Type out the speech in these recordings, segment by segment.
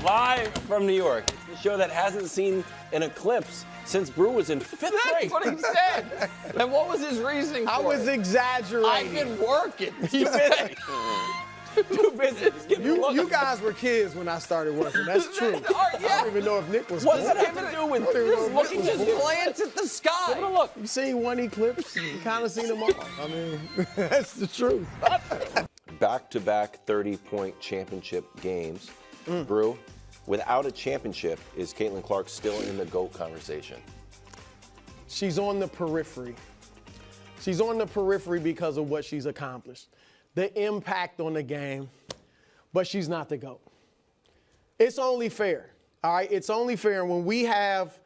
Live from New York. It's the show that hasn't seen an eclipse since Brew was in 5th grade. That's what he said. And what was his reasoning for I was it? exaggerating. I've been working. Too busy. Too busy. You guys were kids when I started working. That's true. I don't even know if Nick was born. What does that have to do with Just looking, just glance at the sky. Give it a look. You seen one eclipse? You kind of seen them all. I mean, that's the truth. Back-to-back 30-point championship games. Brew, without a championship, is Caitlin Clark still in the GOAT conversation? She's on the periphery. She's on the periphery because of what she's accomplished. The impact on the game, but she's not the GOAT. It's only fair, all right? It's only fair when we have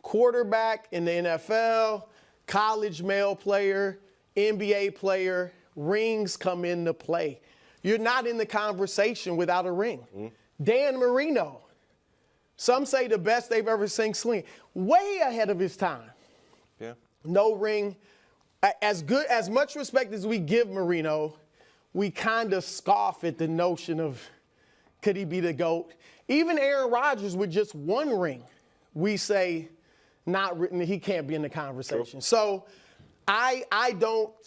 quarterback in the NFL, college male player, NBA player, rings come into play. You're not in the conversation without a ring. Dan Marino, some say the best they've ever seen sling, way ahead of his time. Yeah. No ring. As much respect as we give Marino, we kind of scoff at the notion of could he be the GOAT. Even Aaron Rodgers with just one ring, we say he can't be in the conversation. True. So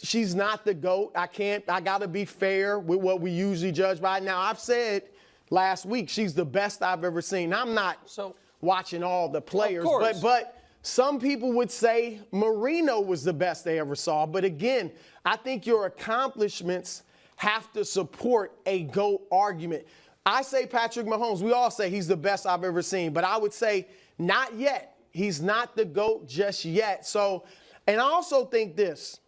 she's not the GOAT. I got to be fair with what we usually judge by. Now, I've said last week she's the best I've ever seen. I'm not watching all the players, but some people would say Marino was the best they ever saw. But again, I think your accomplishments have to support a GOAT argument. I say Patrick Mahomes. We all say he's the best I've ever seen. But I would say not yet. He's not the GOAT just yet. So, and I also think this.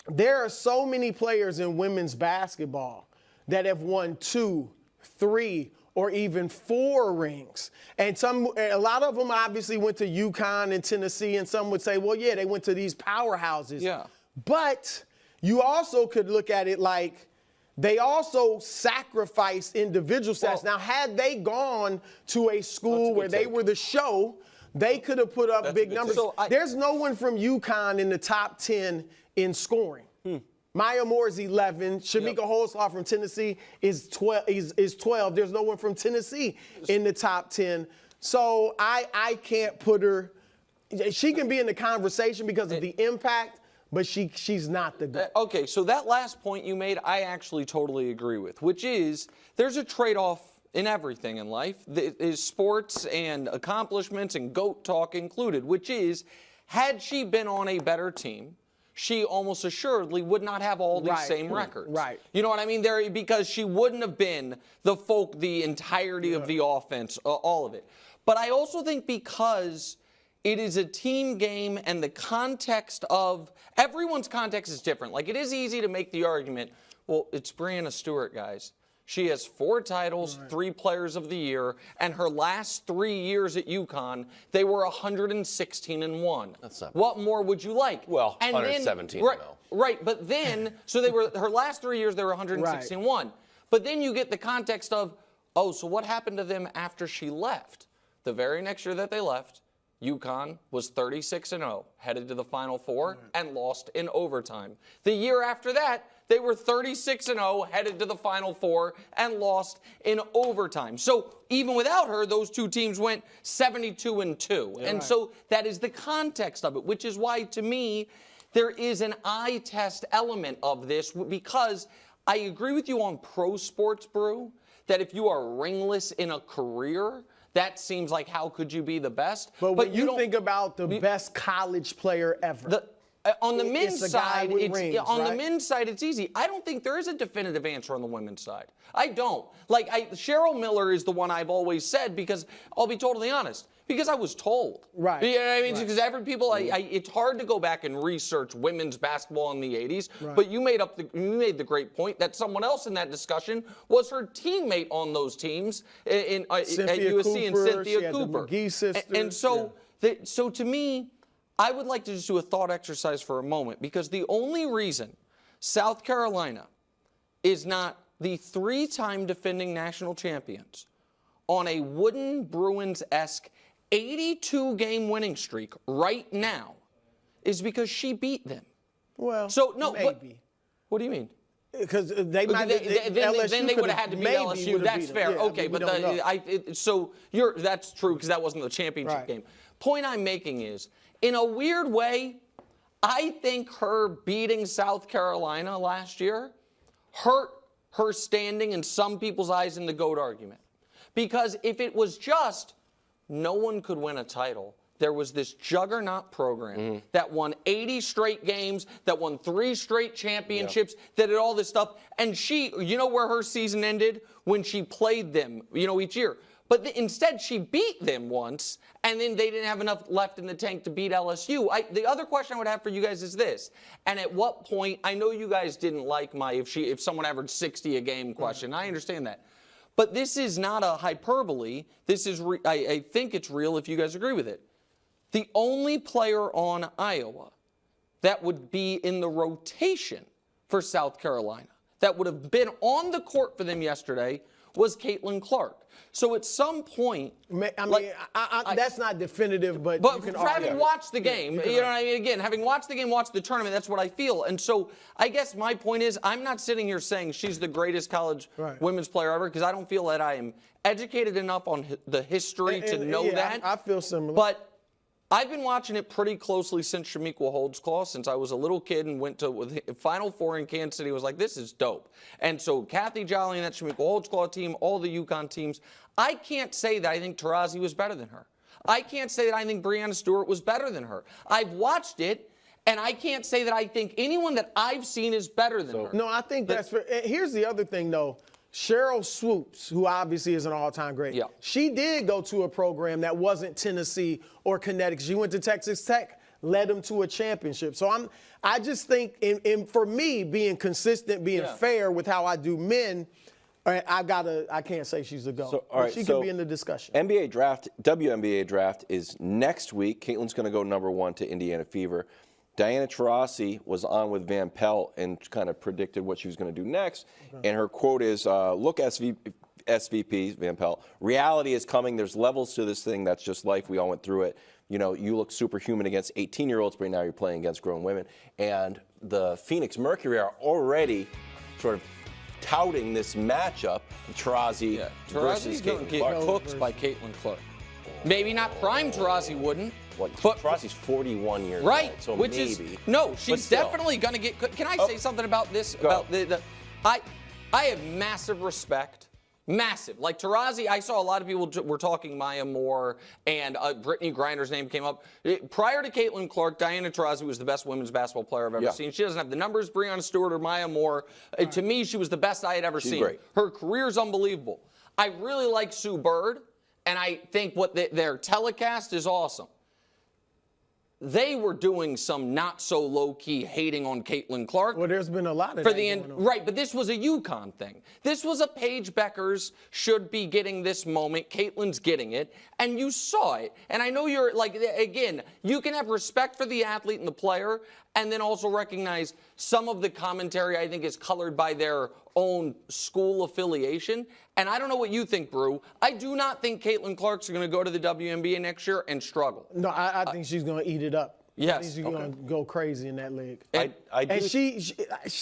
There are so many players in women's basketball that have won 2, 3, or even 4 rings. And a lot of them obviously went to UConn and Tennessee, and some would say, well, yeah, they went to these powerhouses. Yeah. But you also could look at it like they also sacrificed individual stats. Now, had they gone to a school where they were the show, they could have put up big numbers. So there's no one from UConn in the top 10 in scoring. Maya Moore is 11. Shamika Holzlaw from Tennessee is 12. There's no one from Tennessee in the top 10. So I can't put her. She can be in the conversation because of the impact, but she's not the GOAT. Okay, so that last point you made, I actually totally agree with, which is there's a trade-off in everything in life. Is sports and accomplishments and GOAT talk included, which is had she been on a better team, she almost assuredly would not have all these same records. Right. You know what I mean? Because she wouldn't have been the entirety of the offense, all of it. But I also think because it is a team game and the context of everyone's context is different. Like, it is easy to make the argument, well, it's Breanna Stewart, guys. She has 4 titles, 3 Players of the Year, and her last 3 years at UConn, they were 116-1. That's not bad. What more would you like? Well, 117 Right, but then, so they were her last 3 years, they were 116-1. But then you get the context of, oh, so what happened to them after she left? The very next year that they left, UConn was 36-0, headed to the Final Four, and lost in overtime. The year after that, they were 36-0, headed to the Final Four, and lost in overtime. So even without her, those 2 teams went 72-2. And so that is the context of it, which is why, to me, there is an eye test element of this, because I agree with you on pro sports, Brew, that if you are ringless in a career, that seems like how could you be the best? But when you think about the best college player ever. On the men's side, the men's side, it's easy. I don't think there is a definitive answer on the women's side. I don't. Cheryl Miller is the one I've always said because I'll be totally honest. Because I was told. Right. You know what I mean? Because it's hard to go back and research women's basketball in the 80s. Right. But you made the great point that someone else in that discussion was her teammate on those teams at USC, and Cynthia Cooper. The McGee sister. And so, so to me, I would like to just do a thought exercise for a moment, because the only reason South Carolina is not the 3-time defending national champions on a Wooden Bruins-esque 82-game winning streak right now is because she beat them. Well, so no, maybe. What do you mean? Because they might then they would have had to beat LSU. That's fair. Okay, but that's true because that wasn't the championship game. Point I'm making is, in a weird way, I think her beating South Carolina last year hurt her standing in some people's eyes in the GOAT argument. Because if it was just no one could win a title, there was this juggernaut program that won 80 straight games, that won 3 straight championships, that did all this stuff. And she, you know where her season ended? When she played them, each year. But instead, she beat them once, and then they didn't have enough left in the tank to beat LSU. The other question I would have for you guys is this. And at what point, I know you guys didn't like my if someone averaged 60 a game question. I understand that. But this is not a hyperbole. This is, I think it's real if you guys agree with it. The only player on Iowa that would be in the rotation for South Carolina, that would have been on the court for them yesterday, was Caitlin Clark. So at some point, that's not definitive, but you can having watched the game, you know what I mean? Again, having watched the game, watched the tournament, that's what I feel. And so I guess my point is, I'm not sitting here saying she's the greatest college women's player ever, because I don't feel that I am educated enough on the history to know that. I feel similar. But I've been watching it pretty closely since Chamique Holdsclaw, since I was a little kid and went to Final Four in Kansas City. Was like, this is dope. And so Kathy Jolly and that Chamique Holdsclaw team, all the UConn teams, I can't say that I think Taurasi was better than her. I can't say that I think Breanna Stewart was better than her. I've watched it, and I can't say that I think anyone that I've seen is better than her. No, I think that's fair. Here's the other thing, though. Cheryl Swoops, who obviously is an all-time great, she did go to a program that wasn't Tennessee or Connecticut. She went to Texas Tech, led them to a championship. So I just think, for me, being consistent, being fair with how I do men, I can't say she's a GOAT. So, she can be in the discussion. NBA draft, WNBA draft is next week. Caitlin's going to go ¡1 to Indiana Fever. Diana Taurasi was on with Van Pelt and kind of predicted what she was going to do next. Okay. And her quote is, look, SVP, Van Pelt, reality is coming. There's levels to this thing. That's just life. We all went through it. You look superhuman against 18-year-olds, but now you're playing against grown women. And the Phoenix Mercury are already sort of touting this matchup, Taurasi versus Caitlin Clark. Get cooked by Caitlin Clark. Maybe not prime Taurasi wouldn't. But Taurasi's 41 years old, so which maybe. She's definitely going to get. Can I say something about this? I have massive respect. Massive. Like Taurasi, I saw a lot of people were talking Maya Moore, and Brittany Griner's name came up. Prior to Caitlin Clark, Diana Taurasi was the best women's basketball player I've ever seen. She doesn't have the numbers, Breanna Stewart or Maya Moore. To me, she was the best I had ever seen. Great. Her career's unbelievable. I really like Sue Bird, and I think their telecast is awesome. They were doing some not so low-key hating on Caitlin Clark. Well, there's been a lot of that going on. Right, but this was a UConn thing. This was a Paige Beckers should be getting this moment. Caitlin's getting it, and you saw it. And I know you're, again, you can have respect for the athlete and the player, and then also recognize some of the commentary, I think, is colored by their own school affiliation. And I don't know what you think, Brew. I do not think Caitlin Clark's going to go to the WNBA next year and struggle. No, I think she's going to eat it up. Yes. I think she's going to go crazy in that league. And she,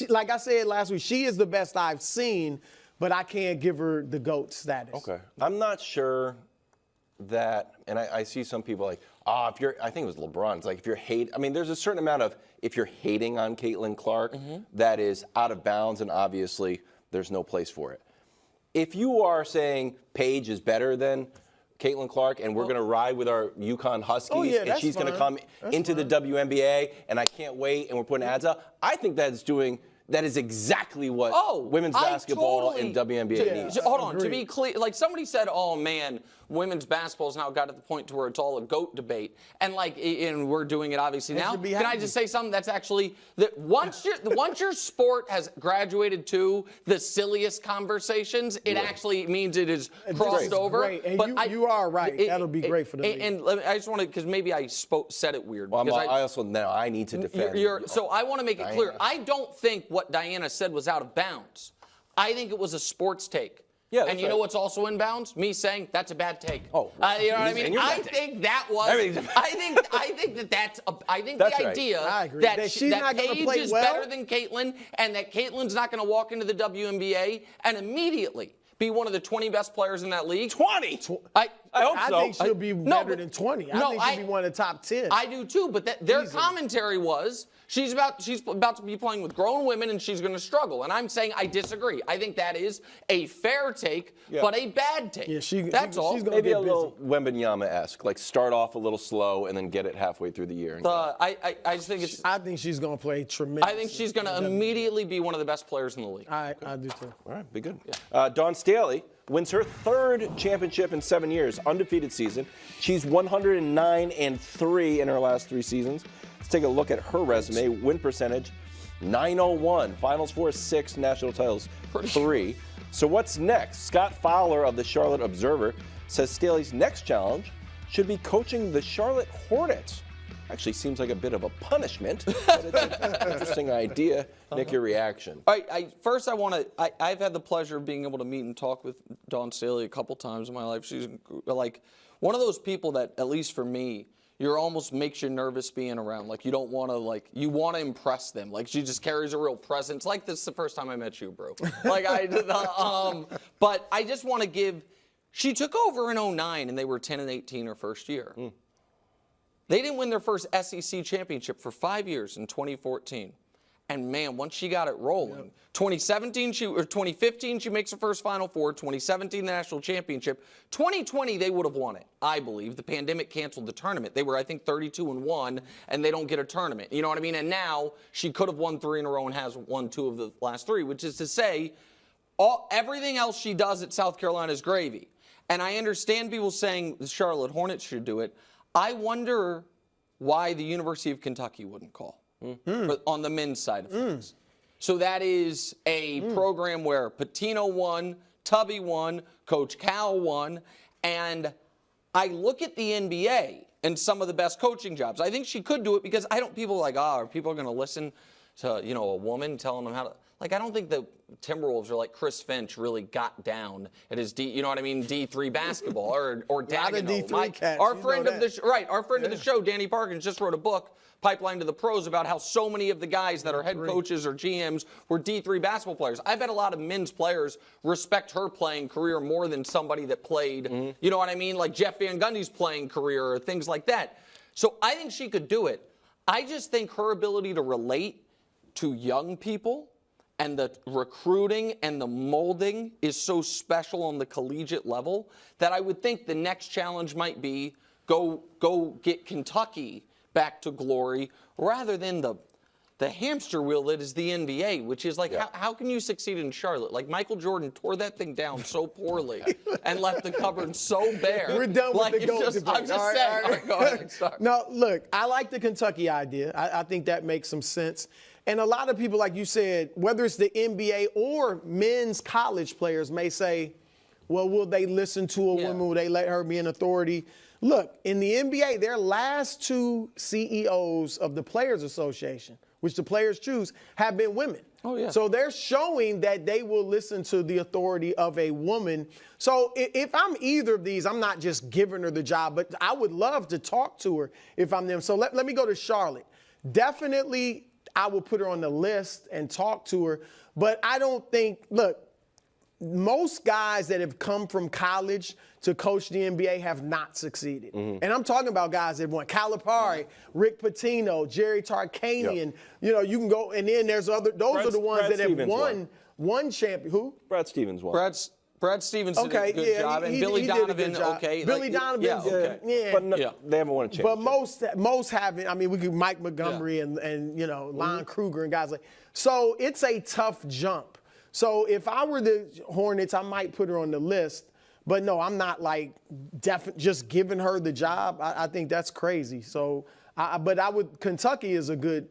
like I said last week, she is the best I've seen, but I can't give her the GOAT status. Okay. I'm not sure that, and I see some people like, I think it was LeBron. It's like, if you're there's a certain amount of, if you're hating on Caitlin Clark, that is out of bounds, and obviously there's no place for it. If you are saying Paige is better than Caitlin Clark, and we're going to ride with our UConn Huskies, and she's going to come into the WNBA, and I can't wait, and we're putting ads out, I think that is exactly what women's basketball and WNBA needs. Hold on, to be clear, like somebody said, oh man, women's basketball's now got to the point to where it's all a GOAT debate, and we're doing it obviously now. Can I just say something that's actually that once your sport has graduated to the silliest conversations, it actually means it is crossed over. Great. And but you are right. That'll be great for the league. And I just want to, because maybe I said it weird. Well, I also now I need to defend. So I want to make it clear. I don't think what Diana said was out of bounds. I think it was a sports take. Yeah, and you know what's also inbounds? Me saying that's a bad take. Oh, you know what I mean? I think that was. I think the idea that she's not going to Paige play is well? better than Caitlin, and that Caitlin's not going to walk into the WNBA and immediately be one of the 20 best players in that league. 20. I hope so. I think she'll be better than 20. I think she'll be one of the top 10. I do too, but their commentary was she's about to be playing with grown women and she's going to struggle. And I'm saying I disagree. I think that is a fair take, but a bad take. Yeah, that's all. She's gonna Maybe get a little Wembanyama-esque, like start off a little slow and then get it halfway through the year. I think she's going to play tremendous. I think she's going to immediately be one of the best players in the league. I do too. All right, be good. Yeah. Dawn Staley wins her 3rd championship in 7 years, undefeated season. She's 109-3 in her last 3 seasons. Let's take a look at her resume. Win percentage, .901. Finals 4, 6 national titles, 3. So what's next? Scott Fowler of the Charlotte Observer says Staley's next challenge should be coaching the Charlotte Hornets. Actually seems like a bit of a punishment, but it's an interesting idea. Nick, your reaction. All right, first I've had the pleasure of being able to meet and talk with Dawn Staley a couple times in my life. She's like one of those people that, at least for me, you're almost makes you nervous being around. Like you don't want to you want to impress them. Like she just carries a real presence. Like this is the first time I met you, bro. But I just want to give. She took over in 2009 and they were 10-18 her first year. They didn't win their first SEC championship for 5 years in 2014. And man, once she got it rolling, 2015, she makes her first Final Four. 2017, the national championship. 2020, they would have won it, I believe. The pandemic canceled the tournament. They were, I think, 32-1, and they don't get a tournament. You know what I mean? And now she could have won 3 in a row and has won 2 of the last 3, which is to say, everything else she does at South Carolina is gravy. And I understand people saying the Charlotte Hornets should do it. I wonder why the University of Kentucky wouldn't call. On the men's side of things. So that is a program where Pitino won, Tubby won, Coach Cal won, and I look at the NBA and some of the best coaching jobs. I think she could do it because people are like, are people going to listen to, a woman telling them how to, I don't think the Timberwolves are like Chris Finch really got down at his D3 basketball or Dagenham. Our friend of the show, Danny Parkins, just wrote a book, Pipeline to the Pros, about how so many of the guys that are head coaches or GMs were D3 basketball players. I bet a lot of men's players respect her playing career more than somebody that played, you know what I mean, like Jeff Van Gundy's playing career or things like that. So I think she could do it. I just think her ability to relate to young people and the recruiting and the molding is so special on the collegiate level that I would think the next challenge might be go get Kentucky back to glory rather than the hamster wheel that is the NBA, which is how can you succeed in Charlotte? Like Michael Jordan tore that thing down so poorly and left the cupboard so bare. We're done with the GOAT debate. I'm just saying. All right, go ahead. Sorry. No, look, I like the Kentucky idea. I think that makes some sense. And a lot of people, like you said, whether it's the NBA or men's college players may say, well, will they listen to a woman? Will they let her be an authority? Look, in the NBA, their last 2 CEOs of the Players Association, which the players choose, have been women. Oh, yeah. So they're showing that they will listen to the authority of a woman. So if I'm either of these, I'm not just giving her the job, but I would love to talk to her if I'm them. So let me go to Charlotte. Definitely, I will put her on the list and talk to her. But I don't think, look, most guys that have come from college to coach the NBA have not succeeded. And I'm talking about guys that have won. Calipari, Rick Pitino, Jerry Tarkanian. You can go, and then there's those are the ones that have won one champion. Who? Brad Stevens won. Brad Stevens did a good job, and Billy Donovan, okay. Billy Donovan, They haven't won a championship. But most haven't. I mean, we could Mike Montgomery and Lon Kruger and guys like. So it's a tough jump. So if I were the Hornets, I might put her on the list. But no, I'm not just giving her the job. I think that's crazy. So, Kentucky is a good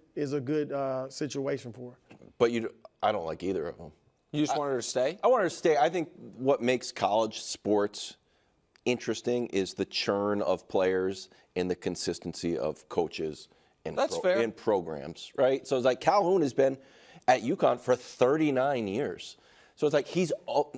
situation for her. But I don't like either of them. You just want her to stay? I want her to stay. I think what makes college sports interesting is the churn of players and the consistency of coaches and programs, right? So it's like Calhoun has been at UConn for 39 years. So it's like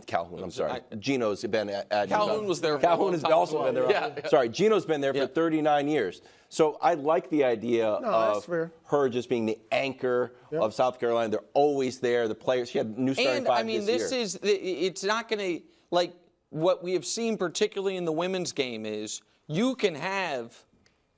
Calhoun. I'm sorry, Gino's been at Calhoun was there. Calhoun has also been there. Yeah. Sorry, Gino's been there for 39 years. So I like the idea of her just being the anchor of South Carolina. They're always there. The players. She had new starting five this year. It's not going to, like, what we have seen particularly in the women's game is you can have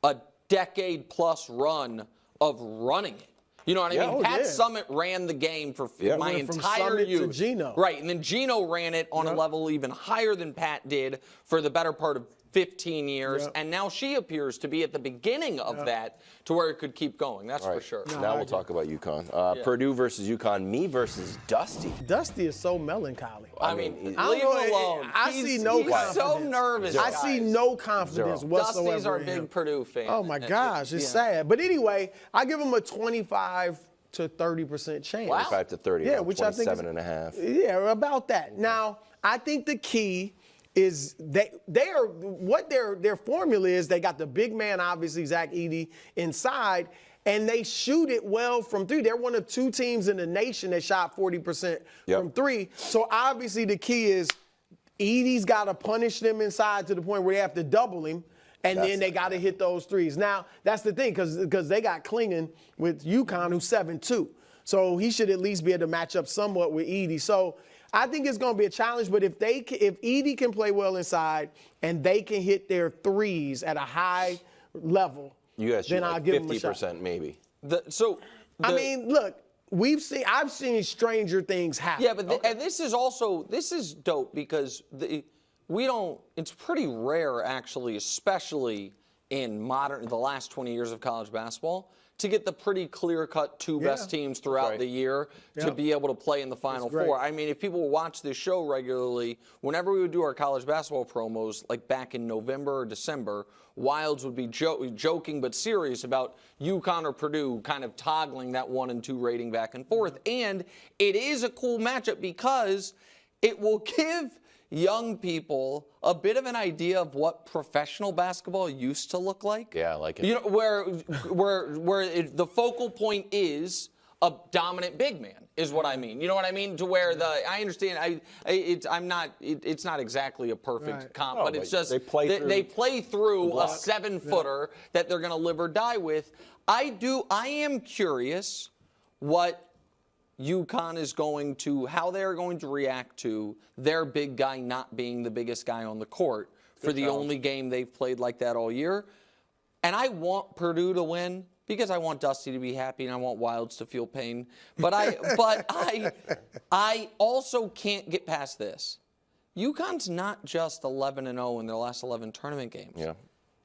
a decade-plus run of running it. You know what I mean? Pat Summitt ran the game for my entire youth. To Gino. Right, and then Gino ran it on a level even higher than Pat did for the better part of 15 years, and now she appears to be at the beginning of that to where it could keep going. That's for sure. Now we'll talk about UConn. Purdue versus UConn. Me versus Dusty. Dusty is so melancholy. I mean, leave him alone. I see no confidence. He's so nervous. I see no confidence whatsoever. Dusty's our big Purdue fan. Oh my gosh, it's sad. But anyway, I give him a 25 to 30% chance. 25 to 30. Yeah, which I think is 27.5. Yeah, about that. Now, I think the key is their formula is they got the big man, obviously Zach Edey, inside, and they shoot it well from three. They're one of two teams in the nation that shot 40% from three. So obviously the key is Edey's got to punish them inside to the point where they have to double him, and then they got to hit those threes. Now, that's the thing, because they got Klingon with UConn, who's 7'2". So he should at least be able to match up somewhat with Edey. So I think it's going to be a challenge, but if Edey can play well inside and they can hit their threes at a high level, then I'll give them a shot. 50% maybe. I mean, look, I've seen stranger things happen. Yeah, but and this is dope because it's pretty rare actually, especially in the last 20 years of college basketball, to get the pretty clear-cut two best teams throughout the year to be able to play in the Final Four. I mean, if people watch this show regularly, whenever we would do our college basketball promos, like back in November or December, Wildes would be joking but serious about UConn or Purdue kind of toggling that 1 and 2 rating back and forth. And it is a cool matchup because it will give young people a bit of an idea of what professional basketball used to look like. Yeah, I like it. You know, where the focal point is a dominant big man is what I mean. You know what I mean? To where I understand. It's not exactly a perfect comp, but it's just they play through a 7-footer that they're going to live or die with. I am curious what UConn is how they're going to react to their big guy not being the biggest guy on the court for the only game they've played like that all year. And I want Purdue to win because I want Dusty to be happy and I want Wildes to feel pain. But I also can't get past this. UConn's not just 11-0 in their last 11 tournament games. Yeah.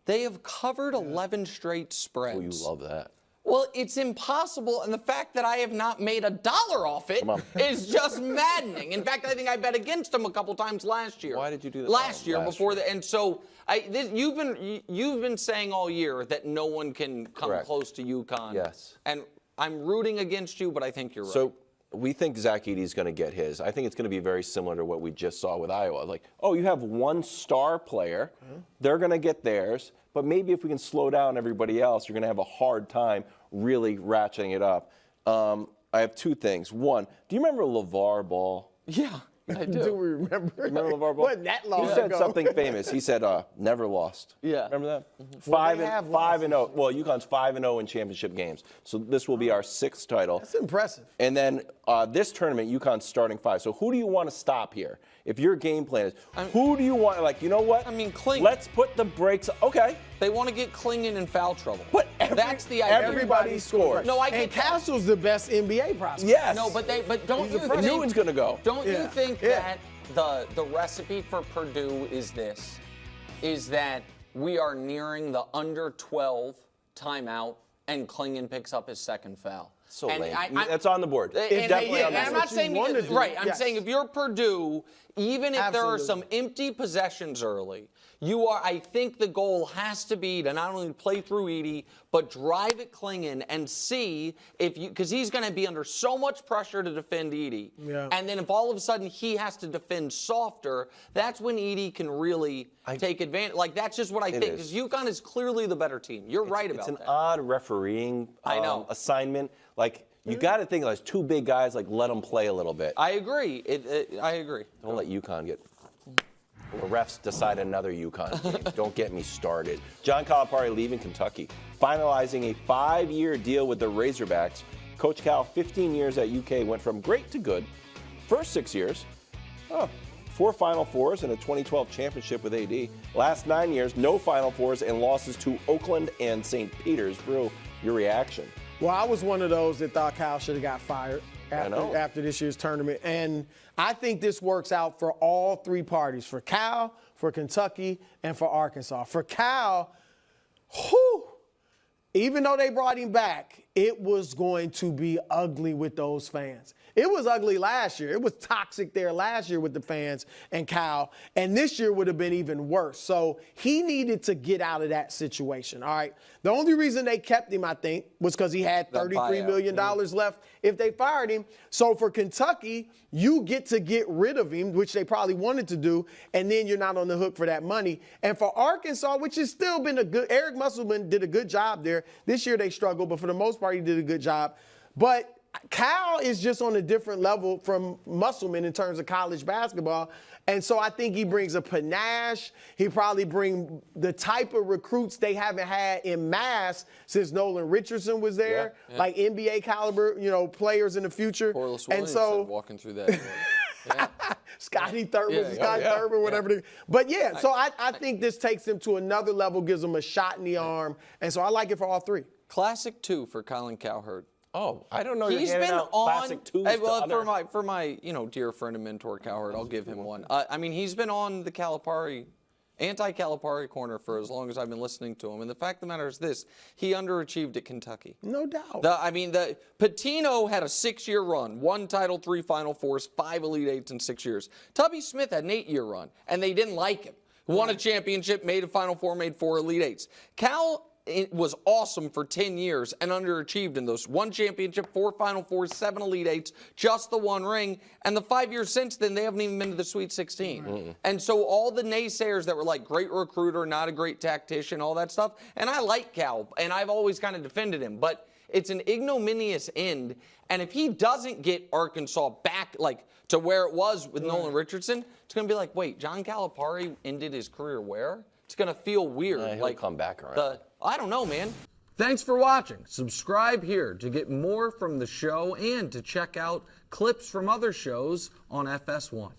They have covered 11 straight spreads. Oh, you love that. Well, it's impossible, and the fact that I have not made $1 off it is just maddening. In fact, I think I bet against them a couple times last year. Why did you do that? Last year. And so you've been saying all year that no one can come close to UConn. Yes. And I'm rooting against you, but I think you're right. So we think Zach Edey's going to get his. I think it's going to be very similar to what we just saw with Iowa. Like, you have one star player, they're going to get theirs. But maybe if we can slow down everybody else, you're going to have a hard time really ratcheting it up. I have two things. One, do you remember LeVar Ball? Yeah, I do. Do we remember? Remember LeVar Ball? Wasn't that long ago? He said ago. something famous. He said, never lost. Yeah. Remember that? Mm-hmm. 5-0. Well, UConn's 5-0 in championship games. So this will be our 6th title. That's impressive. And then this tournament, UConn's starting 5. So who do you want to stop here? If your game plan is, who do you want? Like, you know what? I mean, Klingon. Let's put the brakes. Okay. They want to get Klingon in foul trouble. But that's the idea. Everybody scores. No, and Castle's the best NBA prospect. Yes. No, but don't you think Newton's going to go? Don't you think that the recipe for Purdue is that we are nearing the under 12 timeout and Klingon picks up his second foul? So lame. That's on the board. And I'm not saying I'm saying if you're Purdue, even if there are some empty possessions early, I think the goal has to be to not only play through Edey, but drive at Klingon and see because he's going to be under so much pressure to defend Edey. Yeah. And then if all of a sudden he has to defend softer, that's when Edey can really take advantage. Like, that's just what I think. Because UConn is clearly the better team. You're right about that. It's an odd refereeing assignment. Like, You got to think like two big guys, like let them play a little bit. I agree. I agree. Don't let UConn get. The refs decide another UConn game. Don't get me started. John Calipari leaving Kentucky, finalizing a 5-year deal with the Razorbacks. Coach Cal, 15 years at UK, went from great to good. First 6 years, 4 Final Fours and a 2012 championship with AD. Last 9 years, no Final Fours and losses to Oakland and St. Peter's. Brew, your reaction? Well, I was one of those that thought Cal should have got fired after this year's tournament. And I think this works out for all three parties, for Cal, for Kentucky, and for Arkansas. For Cal, even though they brought him back, it was going to be ugly with those fans. It was ugly last year. It was toxic there last year with the fans and Cal, and this year would have been even worse. So he needed to get out of that situation, all right? The only reason they kept him, I think, was because he had $33 million left if they fired him. So for Kentucky, you get to get rid of him, which they probably wanted to do, and then you're not on the hook for that money. And for Arkansas, which has still been Eric Musselman did a good job there. This year they struggled, but for the most part, he did a good job. But Cal is just on a different level from Musselman in terms of college basketball. And so I think he brings a panache. He probably brings the type of recruits they haven't had in mass since Nolan Richardson was there, like NBA caliber, players in the future. Corliss Williams walking through that. Scotty Thurman, whatever. But so I think this takes him to another level, gives him a shot in the arm. And so I like it for all three. Classic 2 for Colin Cowherd. Oh, I don't know. He's been on classic twos for my dear friend and mentor Cowherd. I'll give him one. I mean, he's been on the anti-Calipari corner for as long as I've been listening to him. And the fact of the matter is this: he underachieved at Kentucky. No doubt. Pitino had a 6-year run, 1 Title III Final Fours, 5 Elite Eights in 6 years. Tubby Smith had an 8-year run, and they didn't like him. Won a championship, made a Final Four, made 4 Elite Eights. Cal. It was awesome for 10 years and underachieved in those. 1 championship, 4 Final Fours, 7 Elite Eights, just the 1 ring. And the 5 years since then, they haven't even been to the Sweet 16. And so all the naysayers that were like, great recruiter, not a great tactician, all that stuff. And I like Cal, and I've always kind of defended him. But it's an ignominious end. And if he doesn't get Arkansas back to where it was with Nolan Richardson, it's going to be like, wait, John Calipari ended his career where? It's going to feel weird. He'll come back around. I don't know, man. Thanks for watching. Subscribe here to get more from the show and to check out clips from other shows on FS1.